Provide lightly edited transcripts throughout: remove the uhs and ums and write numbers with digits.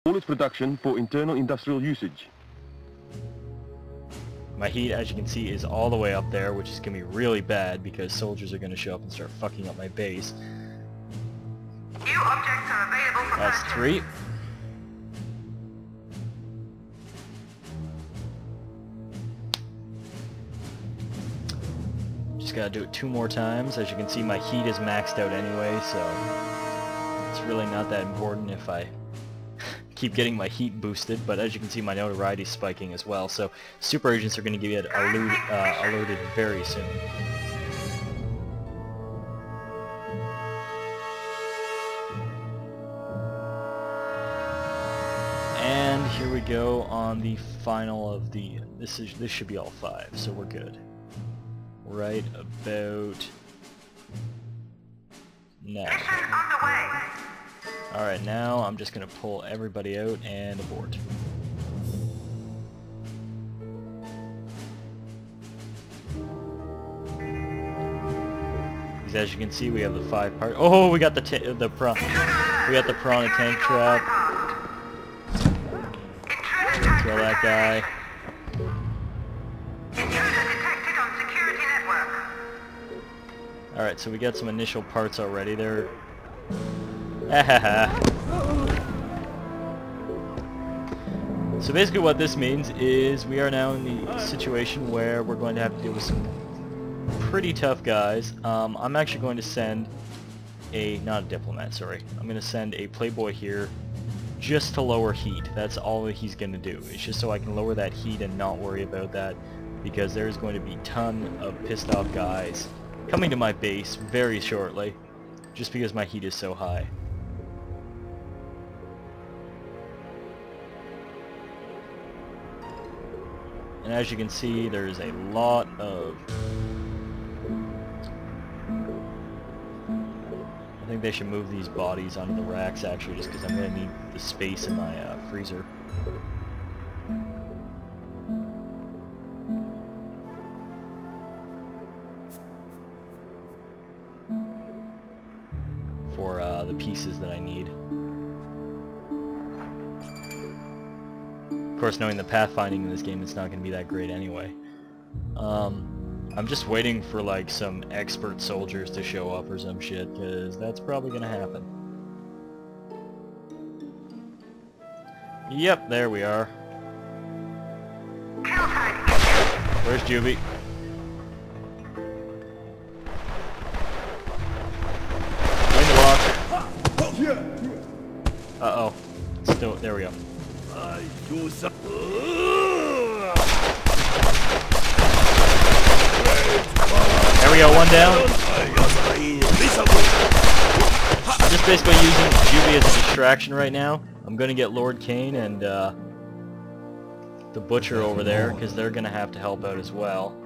All its production for internal industrial usage. My heat, as you can see, is all the way up there, which is going to be really bad because soldiers are going to show up and start fucking up my base. New objects are available for That's purchase. 3. Just gotta do it 2 more times. As you can see, my heat is maxed out anyway, so it's really not that important if I keep getting my heat boosted, but as you can see, my notoriety is spiking as well, so super agents are going to get alerted very soon. And here we go on the final of the... This should be all 5, so we're good. Right about now. Mission underway. Alright, now I'm just going to pull everybody out and abort. Because as you can see, we have the 5 part. Oh, we got the prawn. We got the prawn tank trap. Kill that guy. Intruder detected on security network. Alright, so we got some initial parts already. They're... So basically what this means is we are now in the situation where we're going to have to deal with some pretty tough guys. I'm actually going to send not a diplomat, sorry. I'm going to send a playboy here just to lower heat. That's all that he's going to do. It's just so I can lower that heat and not worry about that, because there's going to be a ton of pissed off guys coming to my base very shortly just because my heat is so high. And as you can see, there's a lot of... I think they should move these bodies onto the racks actually, just because I'm going to need the space in my freezer. For the pieces that I need. Of course, knowing the pathfinding in this game, it's not going to be that great anyway. I'm just waiting for like some expert soldiers to show up or some shit, because that's probably going to happen. Yep, there we are. Where's Juby? Uh-oh. Still, there we go. There we go, one down. I'm just basically using Juby as a distraction right now. I'm gonna get Lord Kane and the Butcher over there, because they're gonna have to help out as well.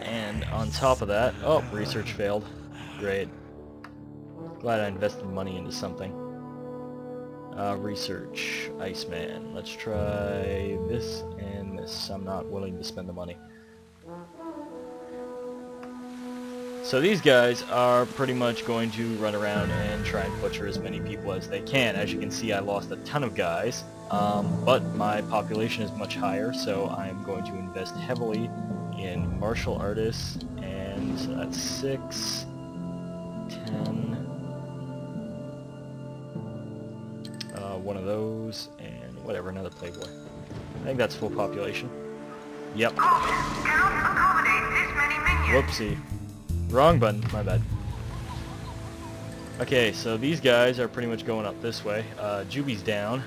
And on top of that, oh, research failed. Great. Glad I invested money into something. Research, Iceman. Let's try this and this. I'm not willing to spend the money. So these guys are pretty much going to run around and try and butcher as many people as they can. As you can see, I lost a ton of guys, but my population is much higher, so I'm going to invest heavily in martial artists, and so that's 6, 10, one of those, and whatever, another playboy. I think that's full population. Yep. Cannot accommodate this many minions. Whoopsie. Wrong button, my bad. Okay, so these guys are pretty much going up this way. Juby's down.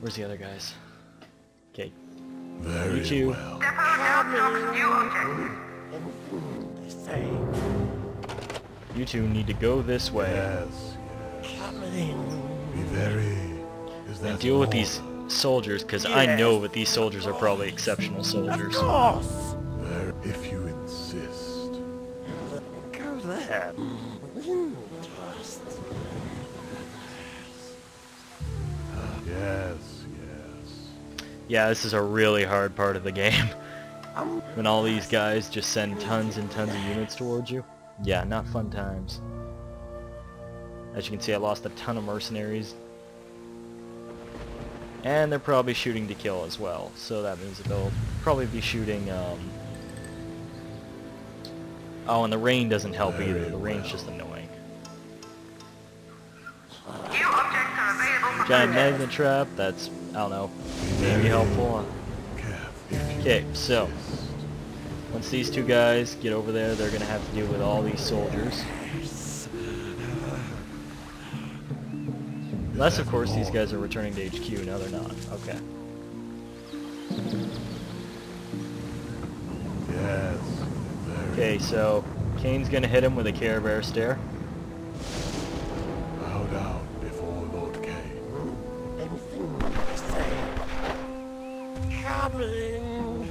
Where's the other guys? Okay. Very You two. well. Depot now stocks new objects. You two need to go this way. Yes. Be very. Is that And deal with all? these soldiers, because I know that these soldiers are probably exceptional soldiers. There, if you insist. Go there. Yes, yes. Yeah, this is a really hard part of the game. When all these guys just send tons and tons of units towards you. Yeah, not fun times. As you can see, I lost a ton of mercenaries. And they're probably shooting to kill as well, so that means that they'll probably be shooting, Oh, and the rain doesn't help either. The rain's just annoying. New objects are available for Giant magnet trap, that's, I don't know, maybe helpful. Okay, so, once these two guys get over there, they're gonna have to deal with all these soldiers. Unless, of course, these guys are returning to HQ. No, they're not. Okay. Yes. Okay, so Kane's gonna hit him with a Care Bear stare. Bow down before Lord Kane. Anything I say. Coming.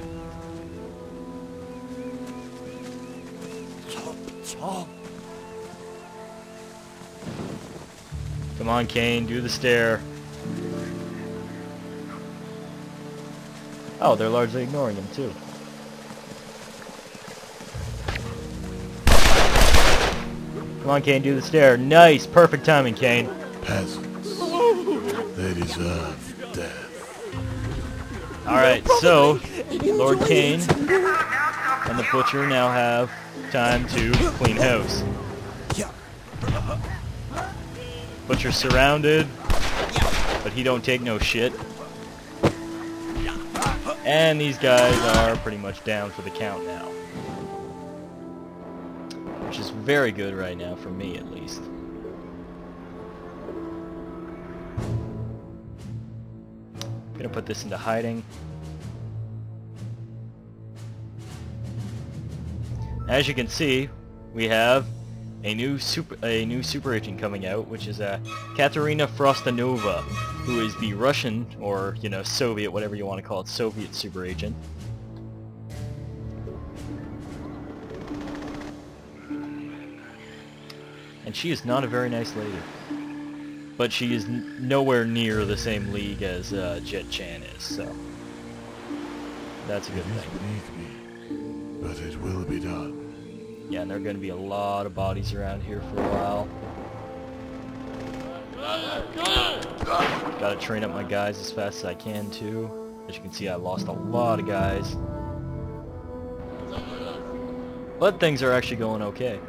Top. Come on, Kane, do the stare. Oh, they're largely ignoring him, too. Come on, Kane, do the stare. Nice! Perfect timing, Kane. Peasants. They deserve death. Alright, so, Lord Kane and the Butcher now have time to clean house. Butcher's surrounded, but he don't take no shit. And these guys are pretty much down for the count now. Which is very good right now, for me at least. I'm gonna put this into hiding. As you can see, we have a new super agent coming out, which is Katerina Frostinova, who is the Russian, or you know, Soviet, whatever you want to call it, Soviet super agent. And she is not a very nice lady, but she is nowhere near the same league as Jet Chan is, so that's a good It is thing. beneath me, but it will be done. Yeah, and there are going to be a lot of bodies around here for a while. Gotta train up my guys as fast as I can too. As you can see, I lost a lot of guys. But things are actually going okay.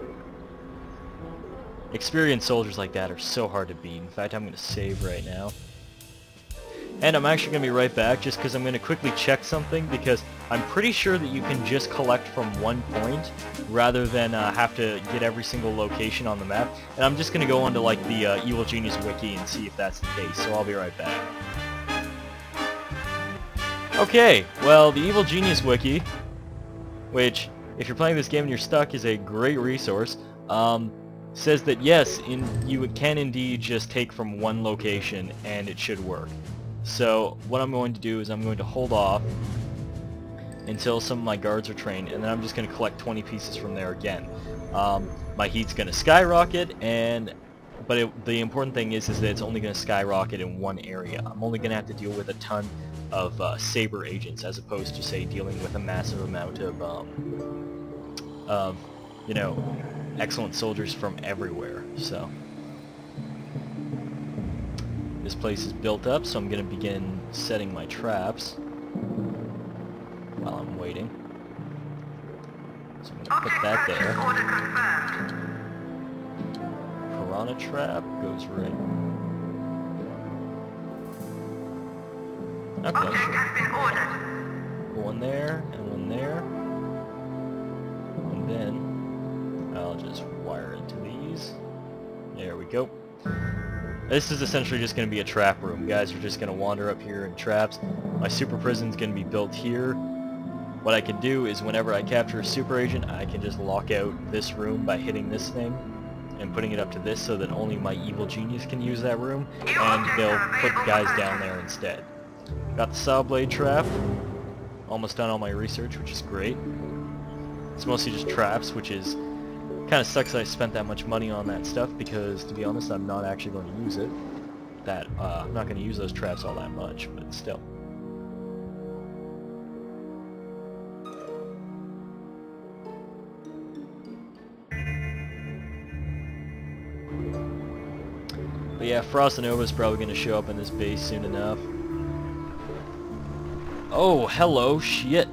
Experienced soldiers like that are so hard to beat. In fact, I'm going to save right now. And I'm actually going to be right back just because I'm going to quickly check something, because I'm pretty sure that you can just collect from one point rather than have to get every single location on the map. And I'm just going to go onto like the Evil Genius Wiki and see if that's the case, so I'll be right back. Okay, well, the Evil Genius Wiki, which, if you're playing this game and you're stuck, is a great resource, says that yes, you can indeed just take from one location and it should work. So what I'm going to do is I'm going to hold off until some of my guards are trained, and then I'm just going to collect 20 pieces from there again. My heat's going to skyrocket, but the important thing is that it's only going to skyrocket in one area. I'm only going to have to deal with a ton of Saber agents, as opposed to, say, dealing with a massive amount of you know, excellent soldiers from everywhere. So this place is built up, so I'm going to begin setting my traps while I'm waiting. So I'm going to put that there. Order confirmed. Piranha trap goes right. Object Okay. has been ordered. One there, and one there. And then I'll just wire into these. There we go. This is essentially just going to be a trap room. Guys are just going to wander up here in traps. My super prison's going to be built here. What I can do is whenever I capture a super agent, I can just lock out this room by hitting this thing and putting it up to this, so that only my evil genius can use that room, and they'll put guys down there instead. Got the saw blade trap. Almost done all my research, which is great. It's mostly just traps, which is kind of sucks that I spent that much money on that stuff, because to be honest, I'm not actually going to use it. I'm not going to use those traps all that much, but still. But yeah, Frost Nova's probably going to show up in this base soon enough. Oh, hello, shit.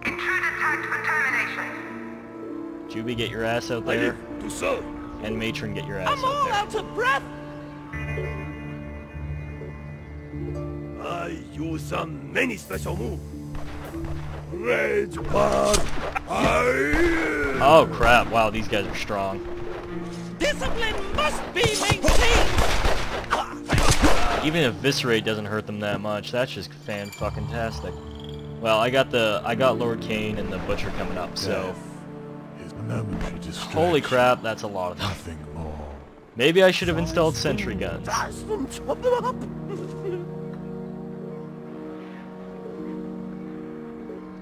Intruder tagged for termination. Juby, get your ass out there. To serve. And Matron, get your ass I'm out all there. out of breath. I use some many special move. Rage Path. Oh crap, wow, these guys are strong. Discipline must be maintained. Even if Viscerate doesn't hurt them that much, that's just fan-fucking-tastic. Well, I got Lord Kane and the Butcher coming up, so... Death is momentary distraction. Holy crap, that's a lot of them. Nothing more. Maybe I should have installed sentry guns. Blast them, chop them up.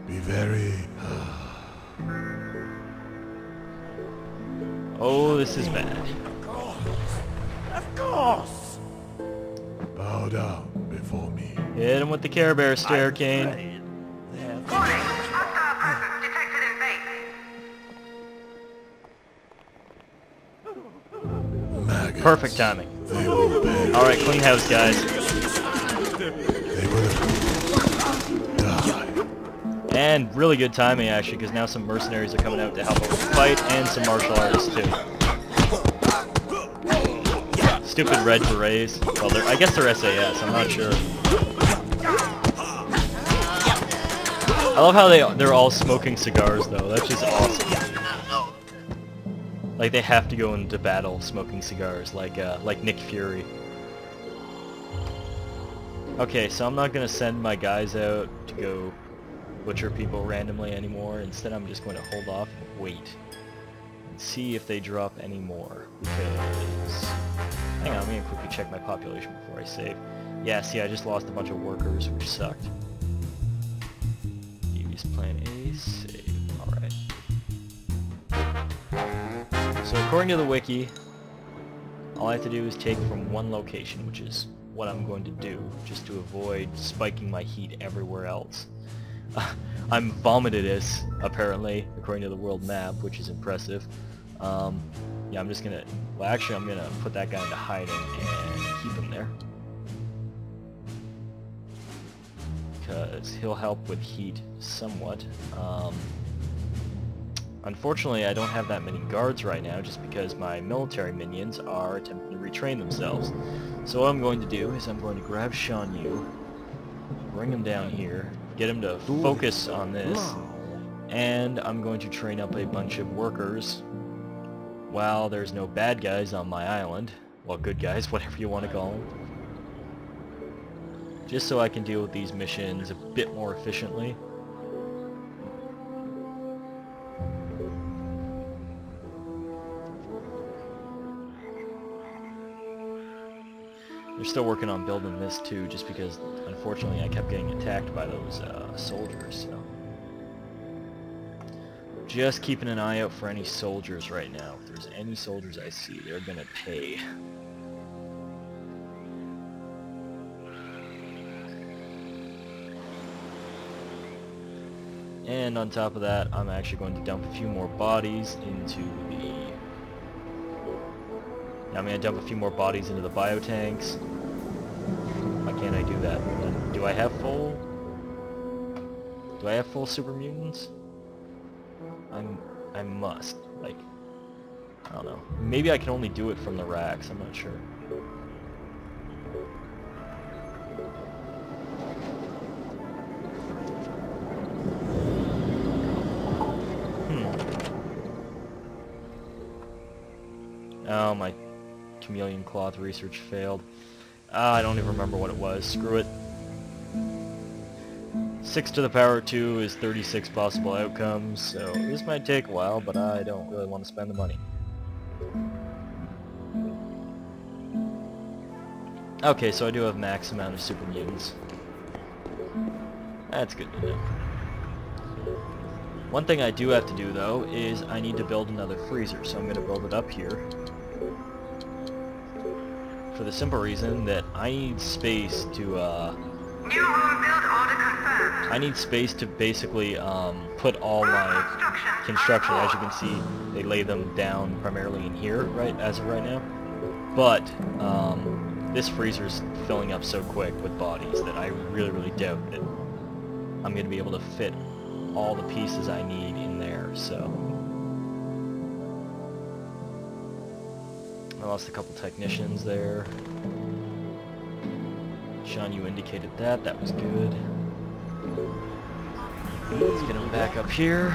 Be very... Oh, this is bad. Of course. bow down before me. Hit him with the Care Bear stare, Kane. Warning, hostile presence detected in base. Maggots. Perfect timing. They will pay. Alright, clean house, guys. They will die. And really good timing, actually, because now some mercenaries are coming out to help out with the fight, and some martial artists, too. Stupid red berets. Well, I guess they're SAS, I'm not sure. I love how they're all smoking cigars, though. That's just awesome. Like, they have to go into battle smoking cigars, like Nick Fury. Okay, so I'm not going to send my guys out to go butcher people randomly anymore. Instead, I'm just going to hold off and wait. And see if they drop any more. Because... hang on, I'm going to quickly check my population before I save. Yeah, see, I just lost a bunch of workers, which sucked. Use plan A, save. Alright. So according to the wiki, all I have to do is take from one location, which is what I'm going to do, just to avoid spiking my heat everywhere else. I'm vomitedous, apparently, according to the world map, which is impressive. Yeah, I'm just gonna... well, actually, I'm gonna put that guy into hiding and keep him there. Because he'll help with heat somewhat. Unfortunately, I don't have that many guards right now, just because my military minions are attempting to retrain themselves. So what I'm going to do is I'm going to grab Shan Yu, bring him down here, get him to focus on this, and I'm going to train up a bunch of workers while there's no bad guys on my island. Well, good guys, whatever you want to call them. Just so I can deal with these missions a bit more efficiently. They're still working on building this too, just because, unfortunately, I kept getting attacked by those soldiers, so... just keeping an eye out for any soldiers right now. If there's any soldiers I see, they're gonna pay. And on top of that, I'm actually going to dump a few more bodies into the... I'm going to dump a few more bodies into the biotanks. Why can't I do that? Do I have full... do I have full super mutants? I must. Like, I don't know. Maybe I can only do it from the racks, I'm not sure. Oh, my chameleon cloth research failed. I don't even remember what it was. Screw it. 6 to the power 2 is 36 possible outcomes, so this might take a while, but I don't really want to spend the money. Okay, so I do have max amount of super mutants. That's good to know. One thing I do have to do, though, is I need to build another freezer, so I'm going to build it up here. For the simple reason that I need space to, New home build order confirmed. I need space to basically put all my construction. As you can see, they lay them down primarily in here, right, as of right now. But this freezer's filling up so quick with bodies that I really doubt that I'm going to be able to fit all the pieces I need in there, so... I lost a couple technicians there. Sean, you indicated that. That was good. Let's get them back up here.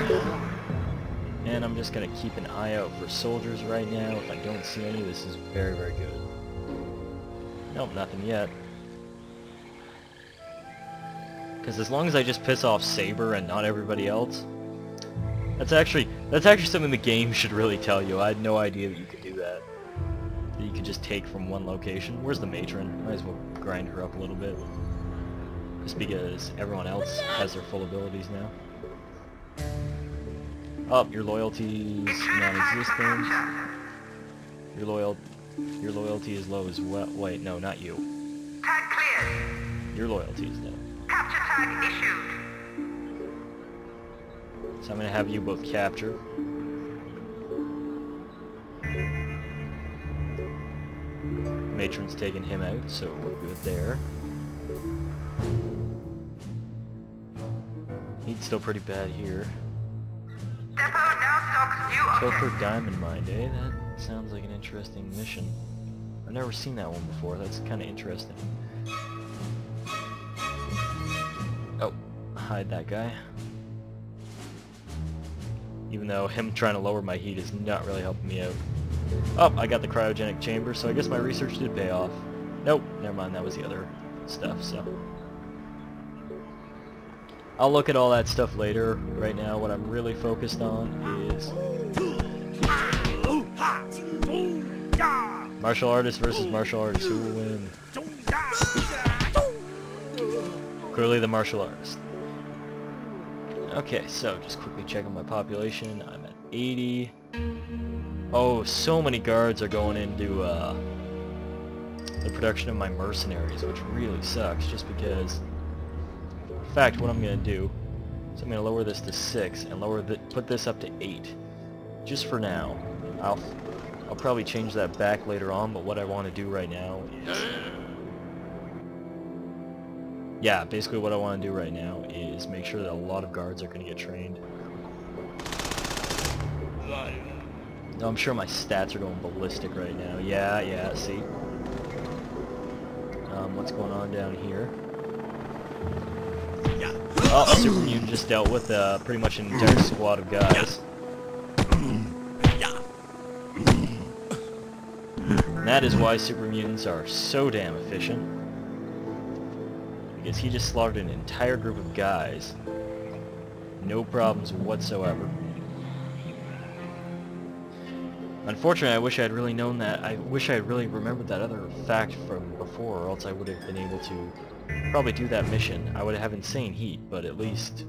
And I'm just going to keep an eye out for soldiers right now. If I don't see any, this is very good. Nope, nothing yet. Because as long as I just piss off Saber and not everybody else, that's actually something the game should really tell you. I had no idea that you could do that. That you could just take from one location. Where's the matron? Might as well grind her up a little bit. Just because everyone else has their full abilities now. Oh, your loyalty's non-existent. Your loyalty is low as well. Wait, no, not you. Tag cleared. Your loyalty is low. Capture tag issued. So I'm gonna have you both captured. Matron's taking him out, so we're good there. He's still pretty bad here. Depot now stocks new objects. Pilfer Diamond Mine, eh? That sounds like an interesting mission. I've never seen that one before. That's kind of interesting. Oh, hide that guy. Even though him trying to lower my heat is not really helping me out. Oh, I got the cryogenic chamber, so I guess my research did pay off. Nope, never mind, that was the other stuff, so... I'll look at all that stuff later. Right now, what I'm really focused on is... martial artist versus martial artist. Who will win? Clearly the martial artist. Okay, so just quickly checking my population. I'm at 80. Oh, so many guards are going into the production of my mercenaries, which really sucks, just because... In fact, what I'm going to do is I'm going to lower this to 6 and put this up to 8. Just for now. I'll probably change that back later on, but what I want to do right now is... yeah, basically what I want to do right now is make sure that a lot of guards are going to get trained. No, I'm sure my stats are going ballistic right now. Yeah, see? What's going on down here? Oh, Super Mutant just dealt with pretty much an entire squad of guys. And that is why Super Mutants are so damn efficient. Because he just slaughtered an entire group of guys. No problems whatsoever. Unfortunately, I wish I had really known that. I wish I had really remembered that other fact from before, or else I would have been able to probably do that mission. I would have insane heat, but at least...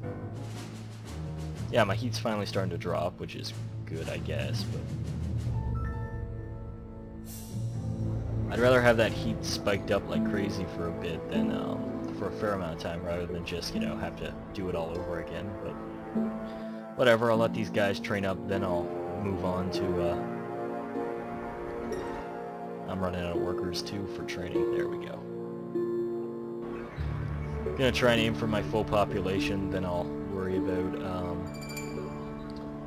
yeah, my heat's finally starting to drop, which is good, I guess, but... I'd rather have that heat spiked up like crazy for a bit than, for a fair amount of time, rather than just, you know, have to do it all over again, but... whatever, I'll let these guys train up, then I'll move on to, I'm running out of workers too for training. There we go. Gonna try and aim for my full population, then I'll worry about,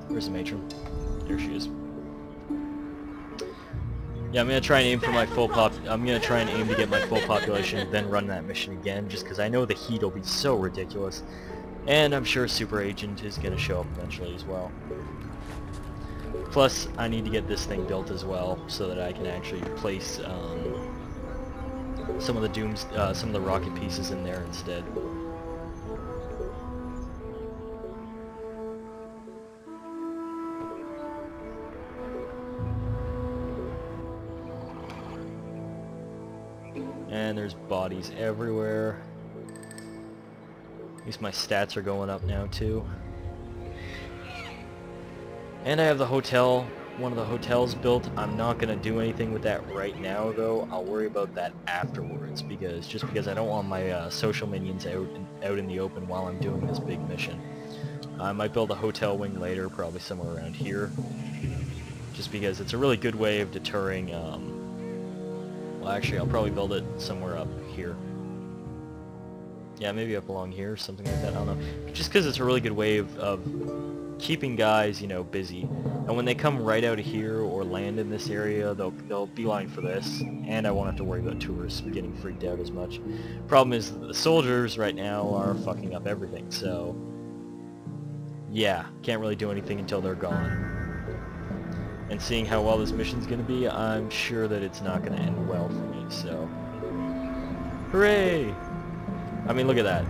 where's the matron? There she is. Yeah, I'm gonna try and aim for my full I'm gonna try and aim to get my full population, then run that mission again, just because I know the heat will be so ridiculous. And I'm sure Super Agent is gonna show up eventually as well. Plus, I need to get this thing built as well, so that I can actually place some of the rocket pieces in there instead. And there's bodies everywhere. At least my stats are going up now too. And I have the hotel, one of the hotels built. I'm not going to do anything with that right now though. I'll worry about that afterwards, just because I don't want my social minions out in the open while I'm doing this big mission. I might build a hotel wing later, probably somewhere around here. Just because it's a really good way of deterring Well, actually, I'll probably build it somewhere up here. Yeah, maybe up along here, something like that, I don't know. Just because it's a really good way of keeping guys, you know, busy. And when they come right out of here or land in this area, they'll beeline for this, and I won't have to worry about tourists getting freaked out as much. Problem is that the soldiers right now are fucking up everything, so yeah, can't really do anything until they're gone. And seeing how well this mission's gonna be, I'm sure that it's not gonna end well for me, so hooray! I mean, look at that.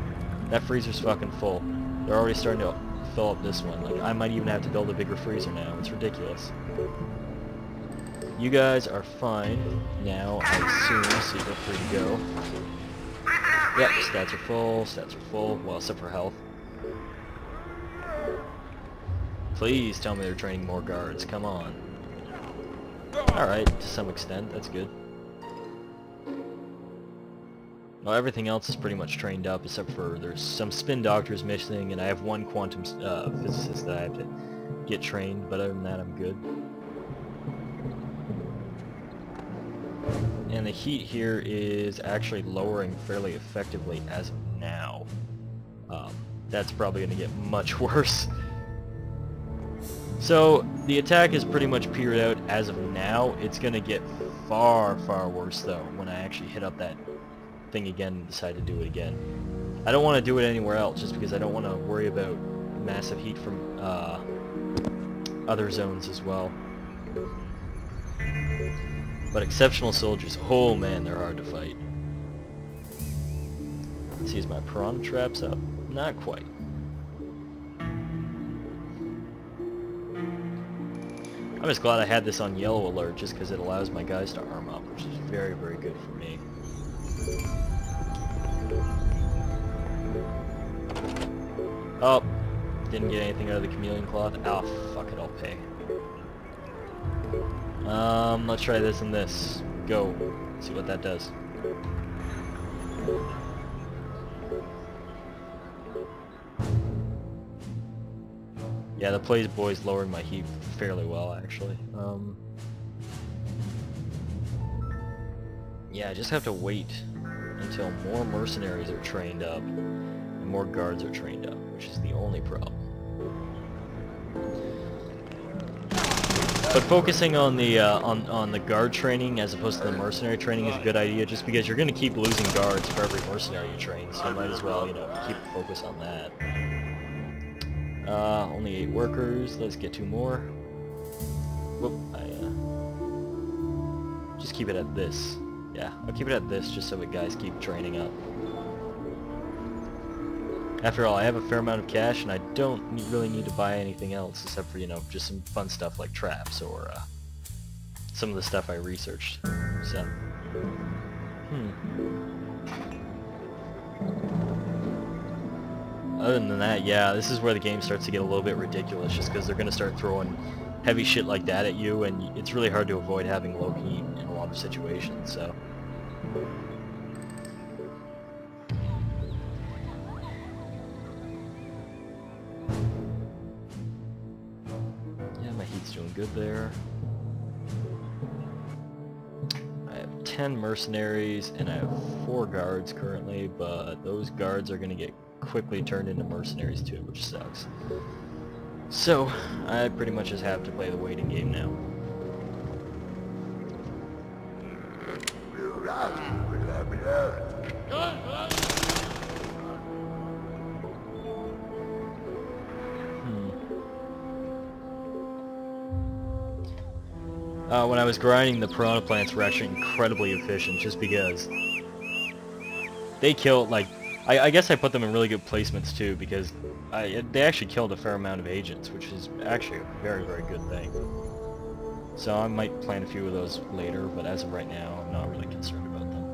That freezer's fucking full. They're already starting to fill up this one. Like, I might even have to build a bigger freezer now. It's ridiculous. You guys are fine now, I assume, so you're free to go. Yep, stats are full, well, except for health. Please tell me they're training more guards, come on. Alright, to some extent, that's good. Well, everything else is pretty much trained up, except for there's some spin doctors missing, and I have one quantum physicist that I have to get trained, but other than that, I'm good. And the heat here is actually lowering fairly effectively as of now. That's probably going to get much worse. So, the attack is pretty much petered out as of now. It's going to get far, far worse, though, when I actually hit up that thing again and decide to do it again. I don't want to do it anywhere else, just because I don't want to worry about massive heat from other zones as well. But exceptional soldiers, oh man, they're hard to fight. Let's see, is my piranha traps up? Not quite. I'm just glad I had this on yellow alert, just because it allows my guys to arm up, which is very, very good for me. Oh, didn't get anything out of the chameleon cloth. Oh, fuck it, I'll pay. Let's try this and this. Go. See what that does. Yeah, the Plays Boys lowered my heat fairly well, actually. Yeah, I just have to wait until more mercenaries are trained up and more guards are trained up, which is the only problem. But focusing on the guard training as opposed to the mercenary training is a good idea, just because you're going to keep losing guards for every mercenary you train, so you might as well, you know, keep a focus on that. Only 8 workers. Let's get 2 more. Whoop! Just keep it at this. Yeah, I'll keep it at this just so the guys keep training up. After all, I have a fair amount of cash, and I don't really need to buy anything else except for, you know, just some fun stuff like traps or some of the stuff I researched. So, other than that, yeah, this is where the game starts to get a little bit ridiculous, just because they're going to start throwing heavy shit like that at you, and it's really hard to avoid having low heat in a lot of situations, so. Yeah, my heat's doing good there. I have 10 mercenaries, and I have 4 guards currently, but those guards are going to get quickly turned into mercenaries too, which sucks. So, I pretty much just have to play the waiting game now. When I was grinding, the piranha plants were actually incredibly efficient, just because they killed, like, I guess I put them in really good placements too, because they actually killed a fair amount of agents, which is actually a very, very good thing. So I might plan a few of those later, but as of right now, I'm not really concerned about them.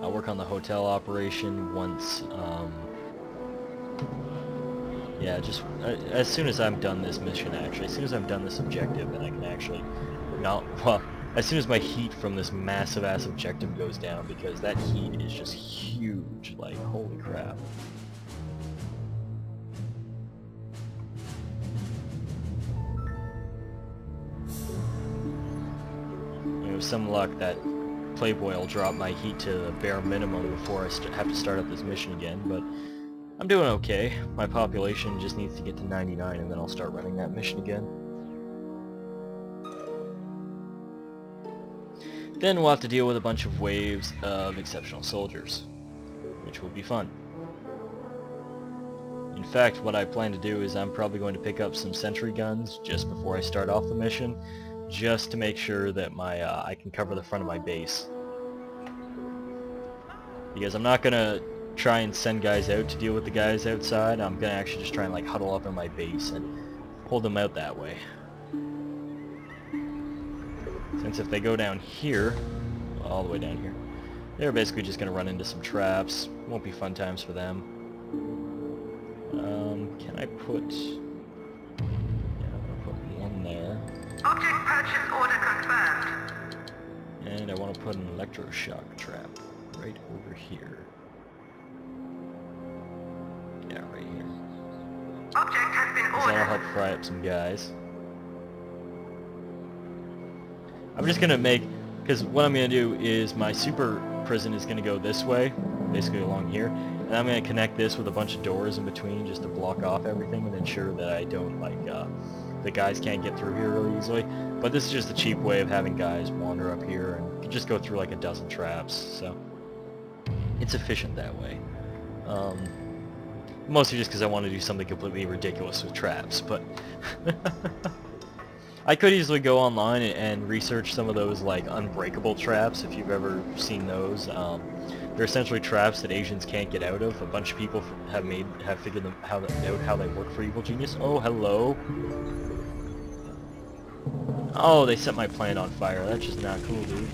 I'll work on the hotel operation once, yeah, just as soon as I'm done this mission, actually. As soon as I'm done this objective, then I can actually well, as soon as my heat from this massive-ass objective goes down, because that heat is just huge, like, holy crap. with some luck, that Playboy will drop my heat to the bare minimum before I have to start up this mission again, but I'm doing okay. My population just needs to get to 99 and then I'll start running that mission again. Then we'll have to deal with a bunch of waves of exceptional soldiers, which will be fun. In fact, what I plan to do is I'm probably going to pick up some sentry guns just before I start off the mission, just to make sure that I can cover the front of my base. Because I'm not going to try and send guys out to deal with the guys outside. I'm going to actually just try and like huddle up in my base and hold them out that way. Since if they go down here, all the way down here, they're basically just going to run into some traps. Won't be fun times for them. Can I put... Yeah, I'm going to put one there. Object purchase order confirmed. And I want to put an electroshock trap right over here. Yeah, right here. Object has been That'll ordered. help fry up some guys. I'm just going to make... Because what I'm going to do is my super prison is going to go this way, basically along here. And I'm going to connect this with a bunch of doors in between just to block off everything and ensure that I don't, like, the guys can't get through here really easily. But this is just a cheap way of having guys wander up here and just go through like a dozen traps, so it's efficient that way. Mostly just because I want to do something completely ridiculous with traps, but I could easily go online and research some of those like unbreakable traps if you've ever seen those. They're essentially traps that Asians can't get out of. A bunch of people have figured them out how they work for Evil Genius. Oh, hello. Oh, they set my plant on fire. That's just not cool, dude.